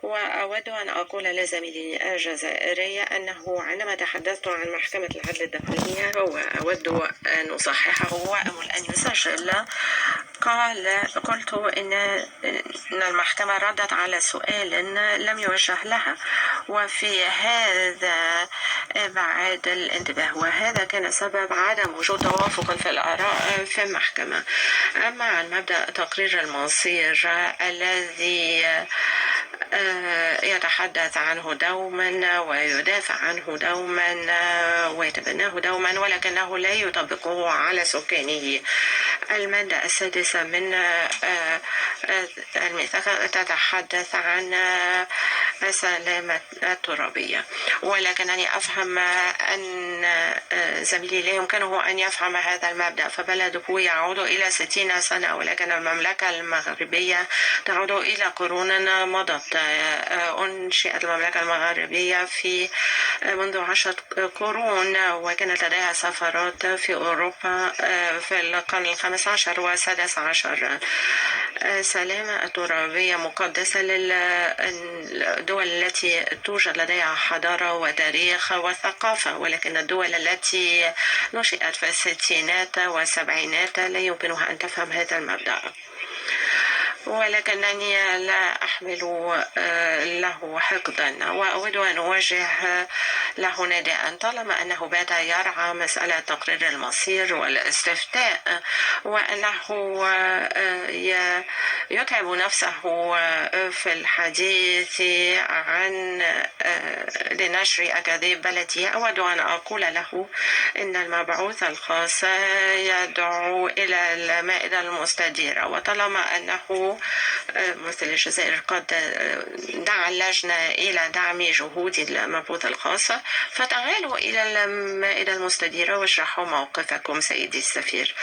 وأود أن أقول لزميلي الجزائري أنه عندما تحدثت عن محكمة العدل الدولية وأود أن أصححه وأمل أن يسجل، قلت إن المحكمة ردت على سؤال لم يوجه لها، وفي هذا بعد الانتباه، وهذا كان سبب عدم وجود توافق في الآراء في المحكمة. أما عن مبدأ تقرير المصير الذي يتحدث عنه دوما ويدافع عنه دوما ويتبناه دوما، ولكنه لا يطبقه على سكانه. المادة السادسة من الميثاق تتحدث عن السلامة الترابية، ولكنني أفهم أن زميلي لا يمكنه أن يفهم هذا المبدأ، فبلده يعود إلى 60 سنة، ولكن المملكة المغربية تعود إلى قرون مضت. أنشئت المملكة المغربية في منذ 10 قرون، وكانت لديها سفارات في أوروبا في القرن 15 و16. السلامة الترابية مقدسة للدول التي توجد لديها حضارة وتاريخ وثقافة، ولكن الدول التي نشأت في الستينات والسبعينات لا يمكنها أن تفهم هذا المبدأ. ولكنني لا أحمل له حقدا، وأود أن أوجه له نداء. طالما أنه بات يرعى مسألة تقرير المصير والاستفتاء، وأنه يتعب نفسه في الحديث عن لنشر أكاذيب بلدية، أود أن أقول له إن المبعوث الخاص يدعو إلى المائدة المستديرة، وطالما أنه مثل الجزائر قد دعا اللجنة إلى دعم جهود المبعوث الخاص، فتعالوا إلى المائدة المستديرة واشرحوا موقفكم سيدي السفير.